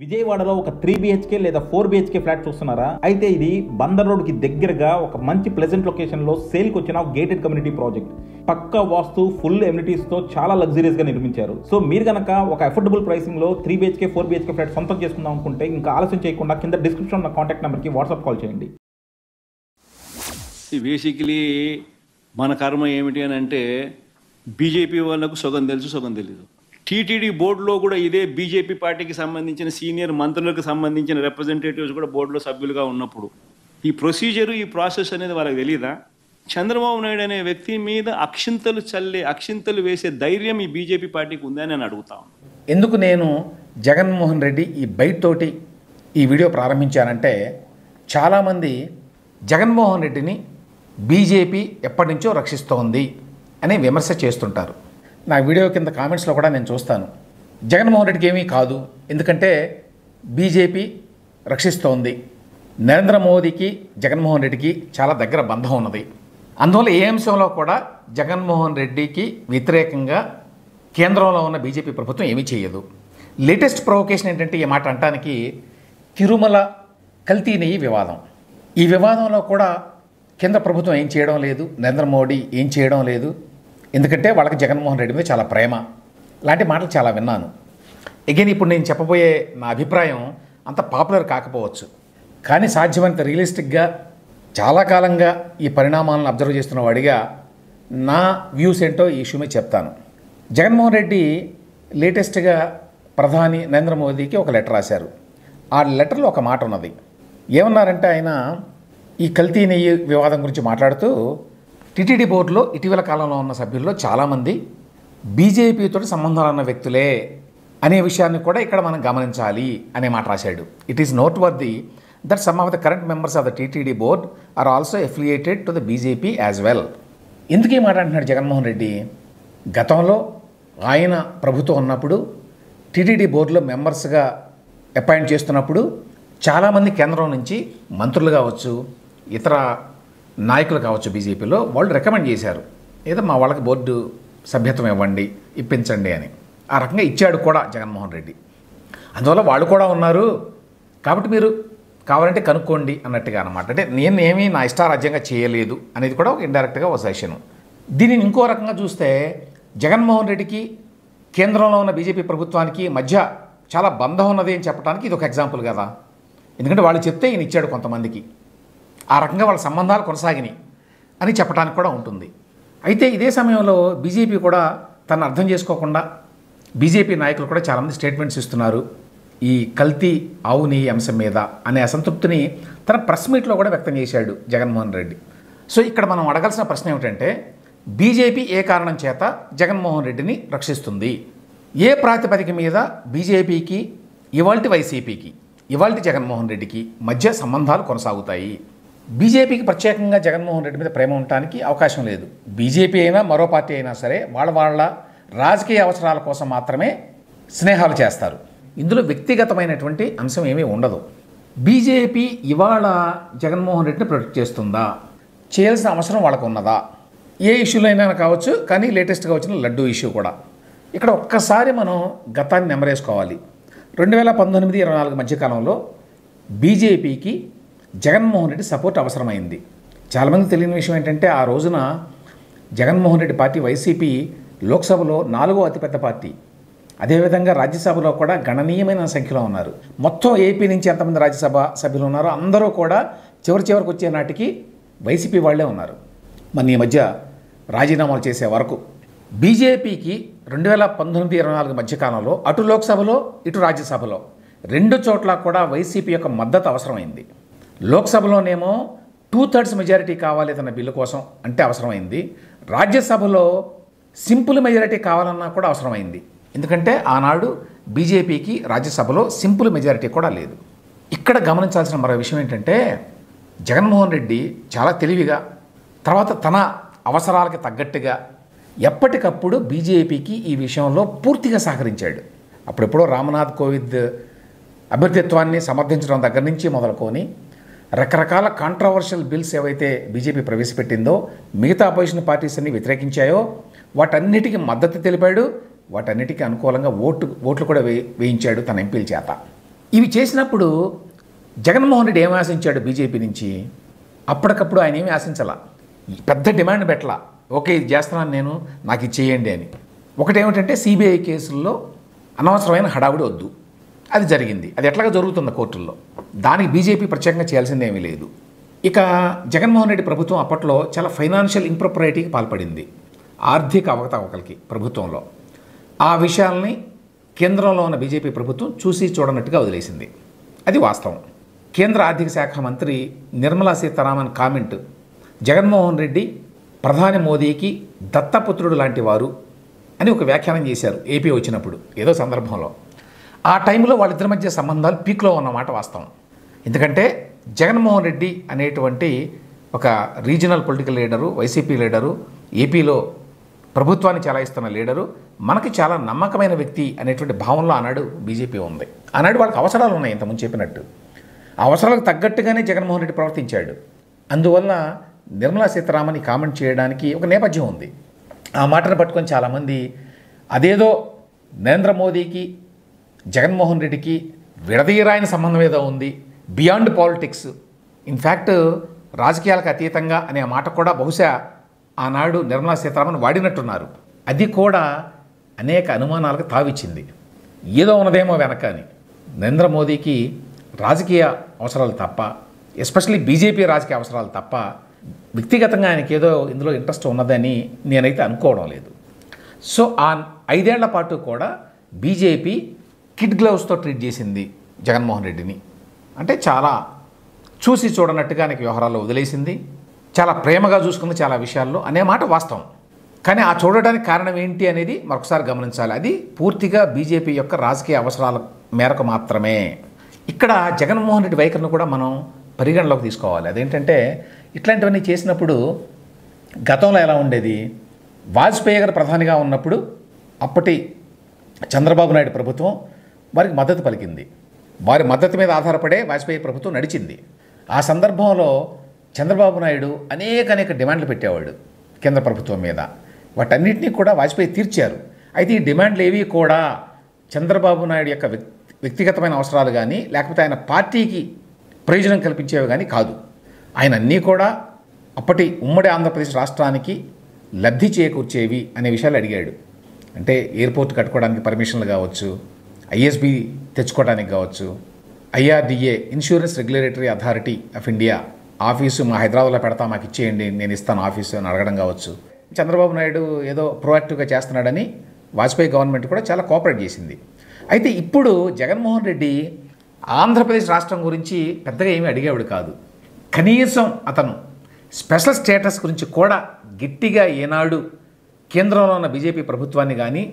విజయవాడలో ఒక 3 BHK లేదా 4 BHK ఫ్లాట్ చూస్తున్నారా? అయితే ఇది బందర్ రోడ్ కి దగ్గరగా ఒక మంచి ప్లెజెంట్ లొకేషన్ లో సేల్ కి వచ్చిన గేటెడ్ కమ్యూనిటీ ప్రాజెక్ట్. పక్కా వాస్తు, ఫుల్ ఎమ్యూనిటీస్ తో చాలా లగ్జరీస్ గా నిర్మించారు. సో మీరు గనక ఒక అఫోర్డబుల్ ప్రైసింగ్ లో 3 BHK 4 BHK ఫ్లాట్ సొంతం చేసుకుందాం అనుకుంటే ఇంకా ఆలస్యం చేయకుండా కింద డిస్క్రిప్షన్ ఉన్న కాంటాక్ట్ నెంబర్ కి వాట్సాప్ కాల్ చేయండి. బేసికలీ మన కర్మ ఏమిటి అని అంటే బీజేపీ వాళ్ళకు సగం తెలుసు, సగం తెలీదు. టీటీడీ బోర్డులో కూడా ఇదే బీజేపీ పార్టీకి సంబంధించిన సీనియర్ మంత్రులకు సంబంధించిన రిప్రజెంటేటివ్స్ కూడా బోర్డులో సభ్యులుగా ఉన్నప్పుడు ఈ ప్రొసీజరు, ఈ ప్రాసెస్ అనేది వాళ్ళకి తెలియదా? చంద్రబాబు నాయుడు అనే వ్యక్తి మీద అక్షింతలు వేసే ధైర్యం ఈ బీజేపీ పార్టీకి ఉందని నేను అడుగుతాను. ఎందుకు నేను జగన్మోహన్ రెడ్డి ఈ బైట్ తోటి ఈ వీడియో ప్రారంభించానంటే, చాలామంది జగన్మోహన్ రెడ్డిని బీజేపీ ఎప్పటి నుంచో రక్షిస్తోంది అనే విమర్శ చేస్తుంటారు. నా వీడియో కింద కామెంట్స్లో కూడా నేను చూస్తాను, జగన్మోహన్ రెడ్డికి ఏమీ కాదు, ఎందుకంటే బీజేపీ రక్షిస్తోంది, నరేంద్ర మోదీకి జగన్మోహన్ రెడ్డికి చాలా దగ్గర బంధం ఉన్నది, అందువల్ల ఏ అంశంలో కూడా జగన్మోహన్ రెడ్డికి వ్యతిరేకంగా కేంద్రంలో ఉన్న బీజేపీ ప్రభుత్వం ఏమీ చేయదు. లేటెస్ట్ ప్రొవొకేషన్ ఏంటంటే, ఈ మాట అనటానికి తిరుమల కల్తీ నెయ్యి వివాదం. ఈ వివాదంలో కూడా కేంద్ర ప్రభుత్వం ఏం చేయడం లేదు, నరేంద్ర మోడీ ఏం చేయడం లేదు, ఎందుకంటే వాళ్ళకి జగన్మోహన్ రెడ్డి మీద చాలా ప్రేమ. లాంటి మాటలు చాలా విన్నాను. అగైన్ ఇప్పుడు నేను చెప్పబోయే నా అభిప్రాయం అంత పాపులర్ కాకపోవచ్చు, కానీ సాధ్యమైనంత రియలిస్టిక్గా చాలా కాలంగా ఈ పరిణామాలను అబ్జర్వ్ చేస్తున్న వాడిగా నా వ్యూస్ ఏంటో ఈ ఇష్యూ మీద చెప్తాను. జగన్మోహన్ రెడ్డి లేటెస్ట్గా ప్రధాని నరేంద్ర మోదీకి ఒక లెటర్ రాశారు. ఆ లెటర్లో ఒక మాట ఉన్నది. ఏమన్నారంటే, ఆయన ఈ కల్తీ నెయ్యి వివాదం గురించి మాట్లాడుతూ, టీటీడీ బోర్డులో ఇటీవల కాలంలో ఉన్న సభ్యుల్లో చాలామంది బీజేపీతో సంబంధాలు ఉన్న వ్యక్తులే అనే విషయాన్ని కూడా ఇక్కడ మనం గమనించాలి అనే మాట రాశాడు. It is noteworthy that some of the current members of the TTD board are also affiliated to the BJP as well. ఎందుకు ఈ మాట అంటున్నాడు జగన్మోహన్ రెడ్డి? గతంలో ఆయన ప్రభుత్వం ఉన్నప్పుడు టీటీడీ బోర్డులో మెంబర్స్గా అపాయింట్ చేస్తున్నప్పుడు చాలామంది కేంద్రం నుంచి మంత్రులు కావచ్చు, ఇతర నాయకులు కావచ్చు బీజేపీలో, వాళ్ళు రికమెండ్ చేశారు, ఏదో మా వాళ్ళకి బోర్డు సభ్యత్వం ఇవ్వండి, ఇప్పించండి అని. ఆ రకంగా ఇచ్చాడు కూడా జగన్మోహన్ రెడ్డి. అందువల్ల వాళ్ళు కూడా ఉన్నారు కాబట్టి మీరు కావాలంటే కనుక్కోండి అన్నట్టుగా అనమాట. అంటే నేను ఏమీ నా ఇష్టారాజ్యంగా చేయలేదు అనేది కూడా ఒక ఇండైరెక్ట్గా ఒక సెషన్. దీనిని ఇంకో రకంగా చూస్తే, జగన్మోహన్ రెడ్డికి కేంద్రంలో ఉన్న బీజేపీ ప్రభుత్వానికి మధ్య చాలా బంధం ఉన్నది అని చెప్పడానికి ఇది ఒక ఎగ్జాంపుల్ కదా. ఎందుకంటే వాళ్ళు చెప్తే ఈయన ఇచ్చాడు కొంతమందికి, ఆ రకంగా వాళ్ళ సంబంధాలు కొనసాగినాయి అని చెప్పడానికి కూడా ఉంటుంది. అయితే ఇదే సమయంలో బీజేపీ కూడా తను అర్థం చేసుకోకుండా బీజేపీ నాయకులు కూడా చాలామంది స్టేట్మెంట్స్ ఇస్తున్నారు ఈ కల్తీ ఆవు నెయ్యి అంశం మీద అనే అసంతృప్తిని తన ప్రెస్ మీట్లో కూడా వ్యక్తం చేశాడు జగన్మోహన్ రెడ్డి. సో ఇక్కడ మనం అడగాల్సిన ప్రశ్న ఏమిటంటే, బీజేపీ ఏ కారణం చేత జగన్మోహన్ రెడ్డిని రక్షిస్తుంది? ఏ ప్రాతిపదిక మీద బీజేపీకి ఇవాల్టి వైసీపీకి, ఇవాల్టి జగన్మోహన్ రెడ్డికి మధ్య సంబంధాలు కొనసాగుతాయి? బీజేపీకి ప్రత్యేకంగా జగన్మోహన్ రెడ్డి మీద ప్రేమ ఉండటానికి అవకాశం లేదు. బీజేపీ అయినా మరో పార్టీ అయినా సరే వాళ్ళ రాజకీయ అవసరాల కోసం మాత్రమే స్నేహాలు చేస్తారు. ఇందులో వ్యక్తిగతమైనటువంటి అంశం ఏమీ ఉండదు. బీజేపీ ఇవాళ జగన్మోహన్ రెడ్డిని ప్రొటెక్ట్ చేస్తుందా? చేయాల్సిన అవసరం వాళ్ళకు ఉన్నదా? ఏ ఇష్యూలో అయినా కావచ్చు, కానీ లేటెస్ట్గా వచ్చిన లడ్డూ ఇష్యూ కూడా. ఇక్కడ ఒక్కసారి మనం గతాన్ని నెమరేసుకోవాలి. 2019-24 మధ్యకాలంలో బీజేపీకి జగన్మోహన్ రెడ్డి సపోర్ట్ అవసరమైంది. చాలామంది తెలియని విషయం ఏంటంటే, ఆ రోజున జగన్మోహన్ రెడ్డి పార్టీ వైసీపీ లోక్సభలో 4వ అతిపెద్ద పార్టీ, అదేవిధంగా రాజ్యసభలో కూడా గణనీయమైన సంఖ్యలో ఉన్నారు. మొత్తం ఏపీ నుంచి ఎంతమంది రాజ్యసభ సభ్యులు ఉన్నారో అందరూ కూడా చివరికి వచ్చే నాటికి వైసీపీ వాళ్ళే ఉన్నారు. మన ఈ మధ్య రాజీనామాలు చేసే వరకు బీజేపీకి 2019-24 మధ్యకాలంలో అటు లోక్సభలో ఇటు రాజ్యసభలో 2 చోట్ల కూడా వైసీపీ యొక్క మద్దతు అవసరమైంది. లోక్సభలోనేమో 2/3 మెజారిటీ కావాలి తన బిల్లు కోసం అంటే అవసరమైంది. రాజ్యసభలో సింపుల్ మెజారిటీ కావాలన్నా కూడా అవసరమైంది. ఎందుకంటే ఆనాడు బీజేపీకి రాజ్యసభలో సింపుల్ మెజారిటీ కూడా లేదు. ఇక్కడ గమనించాల్సిన మరో విషయం ఏంటంటే, జగన్మోహన్ రెడ్డి చాలా తెలివిగా, తర్వాత తన అవసరాలకి తగ్గట్టుగా ఎప్పటికప్పుడు బీజేపీకి ఈ విషయంలో పూర్తిగా సహకరించాడు. అప్పుడెప్పుడో రామ్నాథ్ కోవింద్ అభ్యర్థిత్వాన్ని సమర్థించడం దగ్గర నుంచి మొదలుకొని రకరకాల కాంట్రవర్షియల్ బిల్స్ ఏవైతే బీజేపీ ప్రవేశపెట్టిందో, మిగతా అపోజిషన్ పార్టీస్ అన్ని వ్యతిరేకించాయో వాటన్నిటికీ మద్దతు తెలిపాడు. వాటన్నిటికీ అనుకూలంగా ఓట్లు కూడా వేయించాడు తన ఎంపీల చేత. ఇవి చేసినప్పుడు జగన్మోహన్ రెడ్డి ఏం ఆశించాడు బీజేపీ నుంచి? అప్పటికప్పుడు ఆయన ఏమీ ఆశించాల, పెద్ద డిమాండ్ పెట్టలా, ఓకే ఇది చేస్తున్నాను నేను, నాకు ఇది చేయండి అని. ఒకటేమిటంటే సిబిఐ కేసుల్లో అనవసరమైన హడావుడి వద్దు, అది జరిగింది, అది ఎట్లాగా జరుగుతుంది కోర్టుల్లో, దానికి బీజేపీ ప్రత్యేకంగా చేయాల్సింది ఏమీ లేదు. ఇక జగన్మోహన్ రెడ్డి ప్రభుత్వం అప్పట్లో చాలా ఫైనాన్షియల్ ఇంప్రొపరైటీకి పాల్పడింది, ఆర్థిక అవకతవకలకి ప్రభుత్వంలో. ఆ విషయాల్ని కేంద్రంలో ఉన్న బీజేపీ ప్రభుత్వం చూసి చూడనట్టుగా వదిలేసింది, అది వాస్తవం. కేంద్ర ఆర్థిక శాఖ మంత్రి నిర్మలా సీతారామన్ కామెంట్, జగన్మోహన్ రెడ్డి ప్రధాని మోదీకి దత్తపుత్రుడు లాంటి వారు అని ఒక వ్యాఖ్యానం చేశారు ఏపీ వచ్చినప్పుడు ఏదో సందర్భంలో. ఆ టైంలో వాళ్ళిద్దరి మధ్య సంబంధాలు పీక్లో ఉన్నమాట వాస్తవం. ఎందుకంటే జగన్మోహన్ రెడ్డి అనేటువంటి ఒక regional political leader, YCP leader, ఏపీలో ప్రభుత్వాన్ని చలాయిస్తున్న లీడరు, మనకి చాలా నమ్మకమైన వ్యక్తి అనేటువంటి భావనలో ఆనాడు బీజేపీ ఉంది. ఆనాడు వాళ్ళకి అవసరాలు ఉన్నాయి, ఇంతకుముందు చెప్పినట్టు ఆ అవసరాలకు తగ్గట్టుగానే జగన్మోహన్ రెడ్డి ప్రవర్తించాడు. అందువల్ల నిర్మలా సీతారామన్ కామెంట్ చేయడానికి ఒక నేపథ్యం ఉంది. ఆ మాటను పట్టుకొని చాలామంది అదేదో నరేంద్ర మోదీకి జగన్మోహన్ రెడ్డికి విడదీయరాయని సంబంధం ఏదో ఉంది, బియాండ్ పాలిటిక్స్, ఇన్ఫ్యాక్ట్ రాజకీయాలకు అతీతంగా అనే మాట కూడా బహుశా ఆనాడు నిర్మలా సీతారామన్ వాడినట్టున్నారు. అది కూడా అనేక అనుమానాలకు తావిచ్చింది. ఏదో ఉన్నదేమో వెనక అని. నరేంద్ర మోదీకి రాజకీయ అవసరాలు తప్ప, ఎస్పెషల్లీ బీజేపీ రాజకీయ అవసరాలు తప్ప వ్యక్తిగతంగా ఆయనకి ఏదో ఇందులో ఇంట్రెస్ట్ ఉన్నదని నేనైతే అనుకోవడం లేదు. సో ఆ 5 ఏళ్ల పాటు కూడా బీజేపీ కిడ్ గ్లౌస్తో ట్రీట్ చేసింది జగన్మోహన్ రెడ్డిని. అంటే చాలా చూసి చూడనట్టుగా ఆయనకి వ్యవహారాల్లో వదిలేసింది, చాలా ప్రేమగా చూసుకుంది చాలా విషయాల్లో అనే మాట వాస్తవం. కానీ ఆ చూడడానికి కారణం ఏంటి అనేది మరొకసారి గమనించాలి. అది పూర్తిగా బీజేపీ యొక్క రాజకీయ అవసరాల మేరకు మాత్రమే. ఇక్కడ జగన్మోహన్ రెడ్డి వైఖరిని కూడా మనం పరిగణలోకి తీసుకోవాలి. అదేంటంటే ఇట్లాంటివన్నీ చేసినప్పుడు గతంలో ఎలా ఉండేది, వాజ్పేయి గారు ప్రధానిగా ఉన్నప్పుడు అప్పటి చంద్రబాబు నాయుడు ప్రభుత్వం వారికి మద్దతు పలికింది. వారి మద్దతు మీద ఆధారపడే వాజ్పేయి ప్రభుత్వం నడిచింది. ఆ సందర్భంలో చంద్రబాబు నాయుడు అనేక డిమాండ్లు పెట్టేవాడు కేంద్ర ప్రభుత్వం మీద. వాటన్నిటినీ కూడా వాజ్పేయి తీర్చారు. అయితే ఈ డిమాండ్లు ఏవి కూడా చంద్రబాబు నాయుడు యొక్క వ్యక్తిగతమైన అవసరాలు కానీ లేకపోతే ఆయన పార్టీకి ప్రయోజనం కల్పించేవి కానీ కాదు. ఆయన అన్నీ కూడా అప్పటి ఉమ్మడి ఆంధ్రప్రదేశ్ రాష్ట్రానికి లబ్ధి చేకూర్చేవి అనే విషయాలు అడిగాడు. అంటే ఎయిర్పోర్ట్ కట్టుకోవడానికి పర్మిషన్లు కావచ్చు, ఐఎస్బి తెచ్చుకోవడానికి కావచ్చు, IRDA insurance regulatory authority of India office మా హైదరాబాద్లో పెడతా, మాకు ఇచ్చేయండి, నేను ఇస్తాను ఆఫీసు అని అడగడం కావచ్చు. చంద్రబాబు నాయుడు ఏదో ప్రోయాక్టివ్గా చేస్తున్నాడని వాజ్పేయి గవర్నమెంట్ కూడా చాలా కోఆపరేట్ చేసింది. అయితే ఇప్పుడు జగన్మోహన్ రెడ్డి ఆంధ్రప్రదేశ్ రాష్ట్రం గురించి పెద్దగా ఏమీ అడిగేవాడు కాదు. కనీసం అతను స్పెషల్ స్టేటస్ గురించి కూడా గట్టిగా ఏనాడు కేంద్రంలో ఉన్న బీజేపీ ప్రభుత్వాన్ని కానీ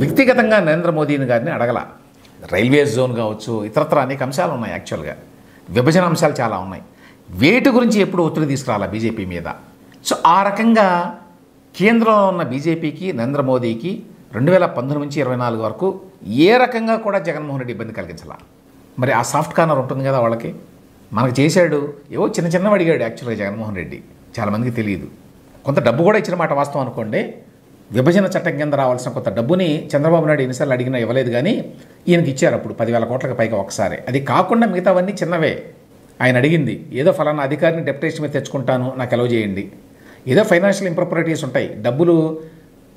వ్యక్తిగతంగా నరేంద్ర మోదీని గారిని అడగల. రైల్వేస్ జోన్ కావచ్చు, ఇతరత్ర అనేక అంశాలు ఉన్నాయి. యాక్చువల్గా విభజన అంశాలు చాలా ఉన్నాయి. వేటి గురించి ఎప్పుడు ఒత్తిడి తీసుకురాలా బీజేపీ మీద. సో ఆ రకంగా కేంద్రంలో ఉన్న బీజేపీకి నరేంద్ర మోదీకి 2019 నుంచి 24 వరకు ఏ రకంగా కూడా జగన్మోహన్ రెడ్డి ఇబ్బంది కలిగించాల. మరి ఆ సాఫ్ట్ కార్నర్ ఉంటుంది కదా వాళ్ళకి, మనకు చేశాడు. ఏవో చిన్నవి అడిగాడు యాక్చువల్గా జగన్మోహన్ రెడ్డి, చాలామందికి తెలియదు. కొంత డబ్బు కూడా ఇచ్చిన మాట వాస్తవం అనుకోండి. విభజన చట్టం కింద రావాల్సిన కొంత డబ్బుని చంద్రబాబు నాయుడు ఎన్నిసార్లు అడిగినా ఇవ్వలేదు, కానీ ఈయనకి ఇచ్చారు అప్పుడు 10,000 కోట్లకు పైగా ఒకసారి. అది కాకుండా మిగతావన్నీ చిన్నవే. ఆయన అడిగింది ఏదో ఫలానా అధికారిని డెప్యుటేషన్ మీద తెచ్చుకుంటాను, నాకు అలౌ చేయండి. ఏదో ఫైనాన్షియల్ ఇంప్రాపరిటీస్ ఉంటాయి, డబ్బులు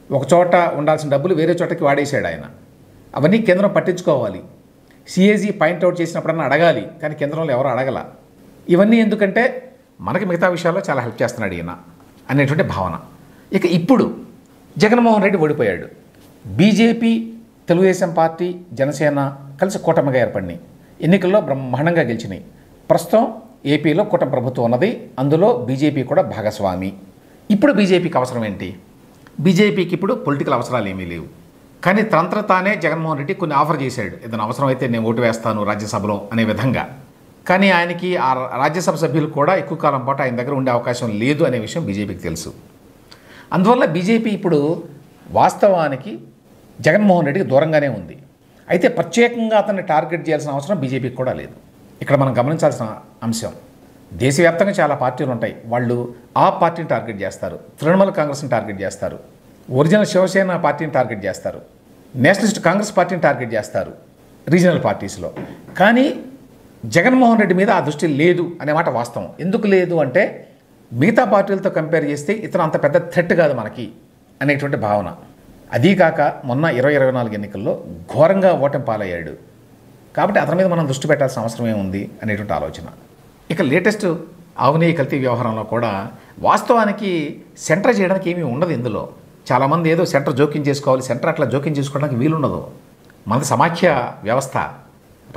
ఒక చోట ఉండాల్సిన డబ్బులు వేరే చోటకి వాడేశాడు ఆయన. అవన్నీ కేంద్రం పట్టించుకోవాలి. సిఏజీ పాయింట్అవుట్ చేసినప్పుడన్నా అడగాలి, కానీ కేంద్రంలో ఎవరు అడగల. ఇవన్నీ ఎందుకంటే మనకి మిగతా విషయాల్లో చాలా హెల్ప్ చేస్తున్నాడు ఈయన అనేటువంటి భావన. ఇక ఇప్పుడు జగన్మోహన్ రెడ్డి ఓడిపోయాడు. బీజేపీ, తెలుగుదేశం పార్టీ, జనసేన కలిసి కూటమిగా ఏర్పడినాయి. ఎన్నికల్లో బ్రహ్మాండంగా గెలిచినాయి. ప్రస్తుతం ఏపీలో కూటమి ప్రభుత్వం ఉన్నది, అందులో బీజేపీ కూడా భాగస్వామి. ఇప్పుడు బీజేపీకి అవసరం ఏంటి? బీజేపీకి ఇప్పుడు పొలిటికల్ అవసరాలు ఏమీ లేవు. కానీ తానే జగన్మోహన్ రెడ్డి కొన్ని ఆఫర్ చేశాడు, ఏదైనా అవసరం అయితే నేను ఓటు వేస్తాను రాజ్యసభలో అనే విధంగా. కానీ ఆయనకి ఆ రాజ్యసభ సభ్యులు కూడా ఎక్కువ కాలం పాటు ఆయన దగ్గర ఉండే అవకాశం లేదు అనే విషయం బీజేపీకి తెలుసు. అందువల్ల బీజేపీ ఇప్పుడు వాస్తవానికి జగన్మోహన్ రెడ్డికి దూరంగానే ఉంది. అయితే ప్రత్యేకంగా అతన్ని టార్గెట్ చేయాల్సిన అవసరం బీజేపీకి కూడా లేదు. ఇక్కడ మనం గమనించాల్సిన అంశం, దేశవ్యాప్తంగా చాలా పార్టీలు ఉంటాయి. వాళ్ళు ఆ పార్టీని టార్గెట్ చేస్తారు, తృణమూల్ కాంగ్రెస్ని టార్గెట్ చేస్తారు, ఒరిజినల్ శివసేన పార్టీని టార్గెట్ చేస్తారు, నేషనలిస్ట్ కాంగ్రెస్ పార్టీని టార్గెట్ చేస్తారు. రీజనల్ పార్టీస్లో. కానీ జగన్మోహన్ రెడ్డి మీద ఆ దృష్టి లేదు అనే మాట వాస్తవం. ఎందుకు లేదు అంటే మిగతా పార్టీలతో కంపేర్ చేస్తే ఇతను అంత పెద్ద థ్రెట్ కాదు మనకి అనేటువంటి భావన. అదీ కాక మొన్న 2024 ఎన్నికల్లో ఘోరంగా ఓటమి పాలయ్యాడు. కాబట్టి అతని మీద మనం దృష్టి పెట్టాల్సిన అవసరం ఏముంది అనేటువంటి ఆలోచన. ఇక లేటెస్ట్ అవినీతి కల్తీ వ్యవహారంలో కూడా వాస్తవానికి సెంటర్ చేయడానికి ఏమీ ఉండదు ఇందులో. చాలామంది ఏదో సెంటర్ జోక్యం చేసుకోవాలి, సెంటర్ అట్లా జోక్యం చేసుకోవడానికి వీలుండదు. మనది సమాఖ్య వ్యవస్థ,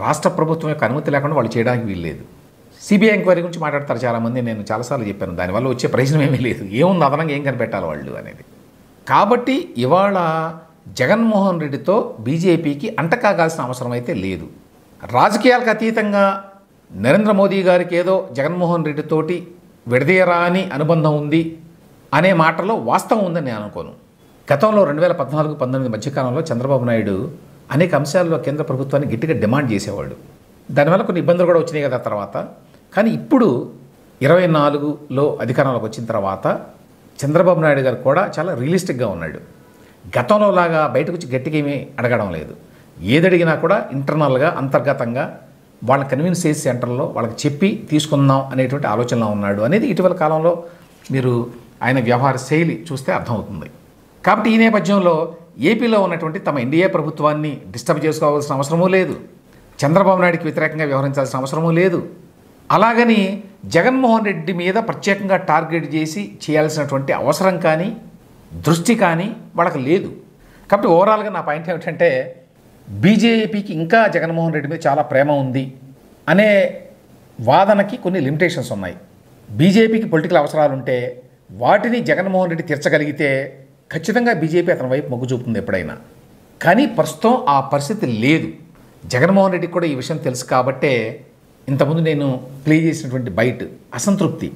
రాష్ట్ర ప్రభుత్వం యొక్క అనుమతి లేకుండా వాళ్ళు చేయడానికి వీల్లేదు. సిబిఐ ఎంక్వైరీ గురించి మాట్లాడతారు చాలామంది, నేను చాలాసార్లు చెప్పాను. దానివల్ల వచ్చే ప్రయోజనం ఏమీ లేదు, ఏముంది అదనంగా ఏం కనిపెట్టాలి వాళ్ళు అనేది. కాబట్టి ఇవాళ జగన్మోహన్ రెడ్డితో బీజేపీకి అంటకాగాల్సిన అవసరం అయితే లేదు. రాజకీయాలకు అతీతంగా నరేంద్ర మోదీ గారికి ఏదో జగన్మోహన్ రెడ్డితోటి విడదీయరాని అనుబంధం ఉంది అనే మాటలో వాస్తవం ఉందని నేను అనుకోను. గతంలో 2014-19 మధ్యకాలంలో చంద్రబాబు నాయుడు అనేక అంశాల్లో కేంద్ర ప్రభుత్వాన్ని గట్టిగా డిమాండ్ చేసేవాడు. దానివల్ల కొన్ని ఇబ్బందులు కూడా వచ్చినాయి కదా తర్వాత. కానీ ఇప్పుడు 24లో అధికారంలోకి వచ్చిన తర్వాత చంద్రబాబు నాయుడు గారు కూడా చాలా రియలిస్టిక్గా ఉన్నాడు. గతంలో లాగా బయటకు వచ్చి గట్టిగా ఏమీ అడగడం లేదు. ఏదడిగినా కూడా ఇంటర్నల్గా అంతర్గతంగా వాళ్ళని కన్విన్స్ చేసి సెంటర్లో వాళ్ళకి చెప్పి తీసుకుందాం అనేటువంటి ఆలోచనలో ఉన్నాడు అనేది ఇటీవల కాలంలో మీరు ఆయన వ్యవహార శైలి చూస్తే అర్థమవుతుంది. కాబట్టి ఈ నేపథ్యంలో ఏపీలో ఉన్నటువంటి తమ ఎన్డీఏ ప్రభుత్వాన్ని డిస్టర్బ్ చేసుకోవాల్సిన అవసరమూ లేదు, చంద్రబాబు నాయుడికి వ్యతిరేకంగా వ్యవహరించాల్సిన అవసరమూ లేదు. అలాగని జగన్మోహన్ రెడ్డి మీద ప్రత్యేకంగా టార్గెట్ చేసి చేయాల్సినటువంటి అవసరం కానీ దృష్టి కానీ వాళ్ళకి లేదు. కాబట్టి ఓవరాల్గా నా పాయింట్ ఏమిటంటే బీజేపీకి ఇంకా జగన్మోహన్ రెడ్డి మీద చాలా ప్రేమ ఉంది అనే వాదనకి కొన్ని లిమిటేషన్స్ ఉన్నాయి. బీజేపీకి పొలిటికల్ అవసరాలు ఉంటే వాటిని జగన్మోహన్ రెడ్డి తీర్చగలిగితే ఖచ్చితంగా బీజేపీ అతని వైపు మొగ్గు చూపుతుంది ఎప్పుడైనా. కానీ ప్రస్తుతం ఆ పరిస్థితి లేదు. జగన్మోహన్ రెడ్డికి కూడా ఈ విషయం తెలుసు కాబట్టే ఇంతకుముందు నేను ప్లే చేసినటువంటి బయట అసంతృప్తి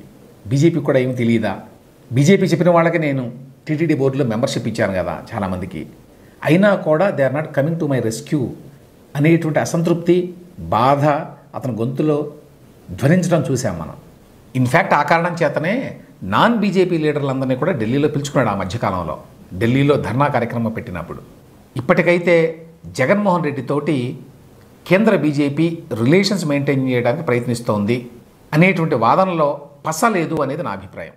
బీజేపీకి కూడా ఏమి తెలియదా, బీజేపీ చెప్పిన వాళ్ళకి నేను టీటీడీ బోర్డులో మెంబర్షిప్ ఇచ్చాను కదా చాలామందికి, అయినా కూడా they are not coming to my rescue అనేటువంటి అసంతృప్తి బాధ అతని గొంతులో ధ్వనించడం చూసాం మనం. ఇన్ఫ్యాక్ట్ ఆ కారణం చేతనే నాన్ బీజేపీ లీడర్లందరినీ కూడా ఢిల్లీలో పిలుచుకున్నాడు ఆ మధ్యకాలంలో, ఢిల్లీలో ధర్నా కార్యక్రమం పెట్టినప్పుడు. ఇప్పటికైతే జగన్మోహన్ రెడ్డితోటి కేంద్ర బీజేపీ రిలేషన్స్ మెయింటైన్ చేయడానికి ప్రయత్నిస్తోంది అనేటువంటి వాదనలో పసలేదు అనేది నా అభిప్రాయం.